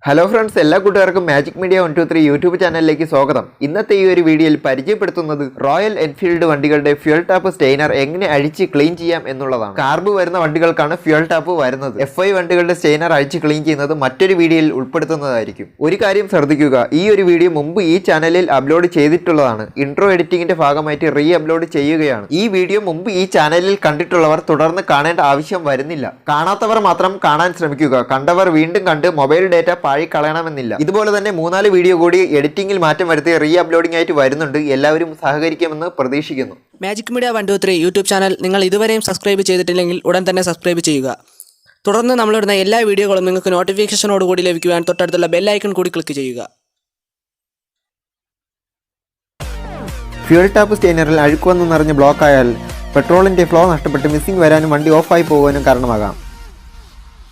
Hello friends, എല്ലാ കൂട്ടുകാർക്കും magic media 123 YouTube ചാനലിലേക്ക് സ്വാഗതം. ഇന്നത്തെ ഈ ഒരു വീഡിയോയിൽ പരിചയപ്പെടുത്തുന്നത് റോയൽ എൻഫീൽഡ് വണ്ടികളുടെ ഫ്യൂൽ ടാപ്പ് സ്റ്റെയിനർ എങ്ങനെ അഴിച്ച് ക്ലീൻ ചെയ്യാം എന്നുള്ളതാണ്. കാർബ് വരുന്ന വണ്ടികൾക്കാണ് ഫ്യൂൽ ടാപ്പ് വരുന്നത്. FI വണ്ടികളുടെ സ്റ്റെയിനർ അഴിച്ച് ക്ലീൻ ചെയ്യുന്നത് മറ്റൊരു വീഡിയോയിൽ ഉൾപ്പെടുത്തുന്നതായിരിക്കും. ഒരു കാര്യം ശ്രദ്ധിക്കുക, ഈ ഒരു വീഡിയോ മുമ്പ് ഈ ചാനലിൽ അപ്ലോഡ് ചെയ്തിട്ടുള്ളതാണ്. ഇൻട്രോ എഡിറ്റിംഗിന്റെ ഭാഗമായിട്ട് റീ അപ്ലോഡ് ചെയ്യുകയാണ്. ഈ വീഡിയോ മുമ്പ് ഈ ചാനലിൽ കണ്ടിട്ടുള്ളവർ തുടർന്ന് കാണേണ്ട ആവശ്യം വരുന്നില്ല. കാണാത്തവർ മാത്രം കാണാൻ ശ്രമിക്കുക. കണ്ടവർ വീണ്ടും കണ്ട് മൊബൈൽ ഡേറ്റ കളയണമെന്നില്ല. ഇതുപോലെ തന്നെ 3-4 വീഡിയോ കൂടി എഡിറ്റിംഗിൽ മാറ്റം വരുത്തി റീ അപ്ലോഡിംഗ് ആയിട്ട് വരുന്നുണ്ട്. എല്ലാവരും സഹകരിക്കുമെന്ന് പ്രതീക്ഷിക്കുന്നു. മാജിക് മീഡിയ 123 യൂട്യൂബ് ചാനൽ നിങ്ങൾ ഇതുവരെയും സബ്സ്ക്രൈബ് ചെയ്തിട്ടില്ലെങ്കിൽ ഉടൻ തന്നെ സബ്സ്ക്രൈബ് ചെയ്യുക. തുടർന്ന് നമ്മളിടുന്ന എല്ലാ വീഡിയോകളും നിങ്ങൾക്ക് നോട്ടിഫിക്കേഷനോട് കൂടി ലഭിക്കുവാൻ തൊട്ടടുത്തുള്ള ബെൽ ഐക്കൺ കൂടി ക്ലിക്ക് ചെയ്യുക. ഫ്യൂൽ ടാപ്പ് സ്റ്റെയിനറിൽ അഴുക്കുവെന്ന് നിറഞ്ഞ് ബ്ലോക്ക് ആയാൽ പെട്രോളിന്റെ ഫ്ലോ നഷ്ടപ്പെട്ട് മിസ്സിംഗ് വരാനും വണ്ടി ഓഫായി പോകാനും കാരണമാകാം.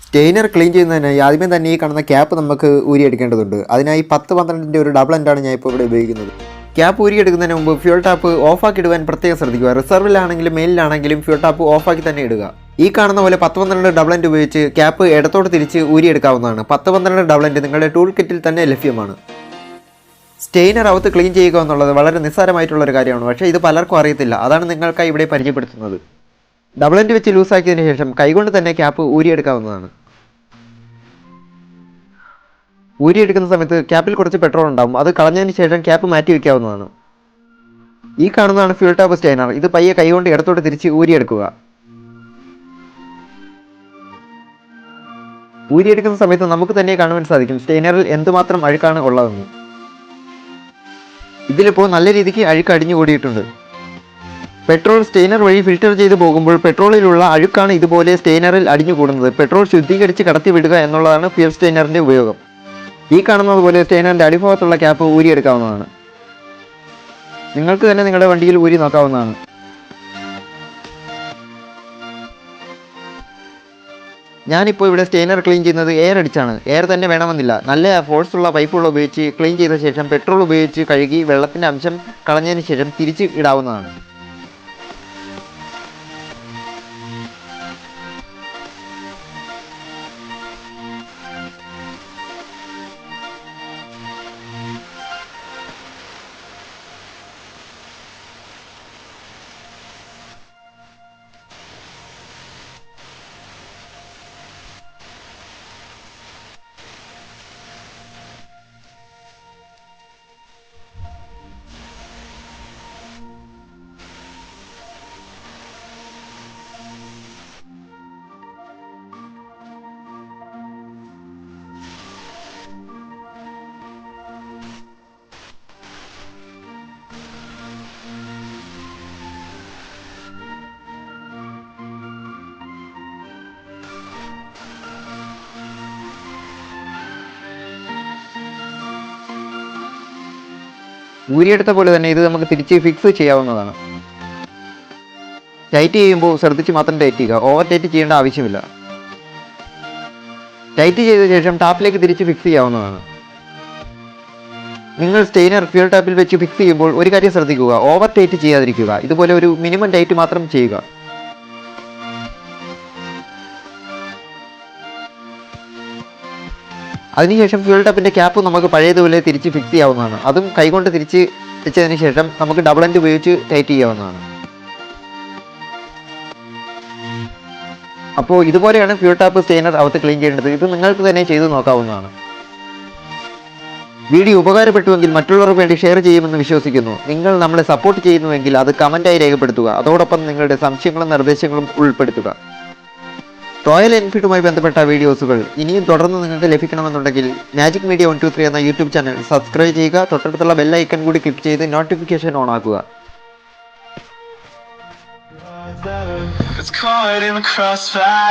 സ്റ്റെയിനർ ക്ലീൻ ചെയ്യുന്നതിനായി ആദ്യമേ തന്നെ ഈ കാണുന്ന ക്യാപ്പ് നമുക്ക് ഊരിയെടുക്കേണ്ടതുണ്ട്. അതിനായി 10-12ന്റെ ഒരു ഡബിൾ എൻഡാണ് ഞാൻ ഇപ്പോൾ ഇവിടെ ഉപയോഗിക്കുന്നത്. ക്യാപ്പ് ഊരിയെടുക്കുന്നതിന് മുമ്പ് ഫ്യൂൽ ടാപ്പ് ഓഫാക്കി ഇടുവാൻ പ്രത്യേകം ശ്രദ്ധിക്കുക. റിസർവിലാണെങ്കിലും മെയിനിലാണെങ്കിലും ഫ്യൂൽ ടാപ്പ് ഓഫാക്കി തന്നെ ഇടുക. ഈ കാണുന്ന പോലെ 10-12 ഡബിൾ എൻഡ് ഉപയോഗിച്ച് ക്യാപ്പ് ഇടത്തോട്ട് തിരിച്ച് ഊരിയെടുക്കാവുന്നതാണ്. 10-12 ഡബിൾ എൻഡ് നിങ്ങളുടെ ടൂൾ കിറ്റിൽ തന്നെ ലഭ്യമാണ്. സ്റ്റെയിനർ അകത്ത് ക്ലീൻ ചെയ്യുക എന്നുള്ളത് വളരെ നിസ്സാരമായിട്ടുള്ളൊരു കാര്യമാണ്. പക്ഷേ ഇത് പലർക്കും അറിയത്തില്ല. അതാണ് നിങ്ങൾക്കായി ഇവിടെ പരിചയപ്പെടുത്തുന്നത്. ഡബിൾ എൻഡ് വെച്ച് ലൂസാക്കിയതിന് ശേഷം കൈകൊണ്ട് തന്നെ ക്യാപ്പ് ഊരിയെടുക്കാവുന്നതാണ്. ഊരിയെടുക്കുന്ന സമയത്ത് ക്യാപ്പിൽ കുറച്ച് പെട്രോൾ ഉണ്ടാവും. അത് കളഞ്ഞതിന് ശേഷം ക്യാപ്പ് മാറ്റി വയ്ക്കാവുന്നതാണ്. ഈ കാണുന്നതാണ് ഫ്യൂൽ ടാപ്പ് സ്റ്റെയിനർ. ഇത് പയ്യെ കൈകൊണ്ട് ഇടത്തോട്ട് തിരിച്ച് ഊരിയെടുക്കുക. ഊരിയെടുക്കുന്ന സമയത്ത് നമുക്ക് തന്നെ കാണുവാൻ സാധിക്കും സ്റ്റെയിനറിൽ എന്തുമാത്രം അഴുക്കാണ് ഉള്ളതെന്ന്. ഇതിലിപ്പോൾ നല്ല രീതിക്ക് അഴുക്ക് അടിഞ്ഞു കൂടിയിട്ടുണ്ട്. പെട്രോൾ സ്റ്റെയിനർ വഴി ഫിൽറ്റർ ചെയ്ത് പോകുമ്പോൾ പെട്രോളിലുള്ള അഴുക്കാണ് ഇതുപോലെ സ്റ്റെയിനറിൽ അടിഞ്ഞു കൂടുന്നത്. പെട്രോൾ ശുദ്ധീകരിച്ച് കടത്തി വിടുക എന്നുള്ളതാണ് ഫ്യൂൽ സ്റ്റെയിനറിന്റെ ഉപയോഗം. ഈ കാണുന്നത് പോലെ സ്റ്റെയിനറിന്റെ അടിഭാഗത്തുള്ള ക്യാപ്പ് ഊരിയെടുക്കാവുന്നതാണ്. നിങ്ങൾക്ക് തന്നെ നിങ്ങളുടെ വണ്ടിയിൽ ഊരി നോക്കാവുന്നതാണ്. ഞാനിപ്പോൾ ഇവിടെ സ്റ്റെയിനർ ക്ലീൻ ചെയ്യുന്നത് എയർ അടിച്ചാണ്. എയർ തന്നെ വേണമെന്നില്ല. നല്ല ഫോഴ്സുള്ള പൈപ്പുകൾ ഉപയോഗിച്ച് ക്ലീൻ ചെയ്ത ശേഷം പെട്രോൾ ഉപയോഗിച്ച് കഴുകി വെള്ളത്തിൻ്റെ അംശം കളഞ്ഞതിന് ശേഷം തിരിച്ച് ഇടാവുന്നതാണ്. ഊരിയെടുത്ത പോലെ തന്നെ ഇത് നമുക്ക് തിരിച്ച് ഫിക്സ് ചെയ്യാവുന്നതാണ്. ടൈറ്റ് ചെയ്യുമ്പോൾ ശ്രദ്ധിച്ച് മാത്രം ടൈറ്റ് ചെയ്യുക. ഓവർ ടൈറ്റ് ചെയ്യേണ്ട ആവശ്യമില്ല. ടൈറ്റ് ചെയ്ത ശേഷം ടാപ്പിലേക്ക് തിരിച്ച് ഫിക്സ് ചെയ്യാവുന്നതാണ്. നിങ്ങൾ സ്റ്റെയിനർ ഫ്യൂൽ ടാപ്പിൽ വെച്ച് ഫിക്സ് ചെയ്യുമ്പോൾ ഒരു കാര്യം ശ്രദ്ധിക്കുക, ഓവർ ടൈറ്റ് ചെയ്യാതിരിക്കുക. ഇതുപോലെ ഒരു മിനിമം ടൈറ്റ് മാത്രം ചെയ്യുക. അതിനുശേഷം ഫ്യൂൽ ടാപ്പിൻ്റെ ക്യാപ്പ് നമുക്ക് പഴയതുപോലെ തിരിച്ച് ഫിക്സ് ചെയ്യാവുന്നതാണ്. അതും കൈകൊണ്ട് തിരിച്ച് വെച്ചതിന് ശേഷം നമുക്ക് ഡബിൾ എൻഡ് ഉപയോഗിച്ച് ടൈറ്റ് ചെയ്യാവുന്നതാണ്. അപ്പോൾ ഇതുപോലെയാണ് ഫ്യൂൽ ടാപ്പ് സ്റ്റെയിനർ അകത്ത് ക്ലീൻ ചെയ്യേണ്ടത്. ഇത് നിങ്ങൾക്ക് തന്നെ ചെയ്തു നോക്കാവുന്നതാണ്. വീഡിയോ ഉപകാരപ്പെട്ടുവെങ്കിൽ മറ്റുള്ളവർക്ക് വേണ്ടി ഷെയർ ചെയ്യുമെന്ന് വിശ്വസിക്കുന്നു. നിങ്ങൾ നമ്മളെ സപ്പോർട്ട് ചെയ്യുന്നുവെങ്കിൽ അത് കമൻറ്റായി രേഖപ്പെടുത്തുക. അതോടൊപ്പം നിങ്ങളുടെ സംശയങ്ങളും നിർദ്ദേശങ്ങളും ഉൾപ്പെടുത്തുക. റോയൽ എൻഫീൽഡുമായി ബന്ധപ്പെട്ട വീഡിയോസുകൾ ഇനിയും തുടർന്ന് നിങ്ങൾക്ക് ലഭിക്കണമെന്നുണ്ടെങ്കിൽ മാജിക് മീഡിയ 123 എന്ന യൂട്യൂബ് ചാനൽ സബ്സ്ക്രൈബ് ചെയ്യുക. തൊട്ടടുത്തുള്ള ബെൽ ഐക്കൺ കൂടി ക്ലിക്ക് ചെയ്ത് നോട്ടിഫിക്കേഷൻ ഓൺ ആക്കുക. It's caught in the crossfire.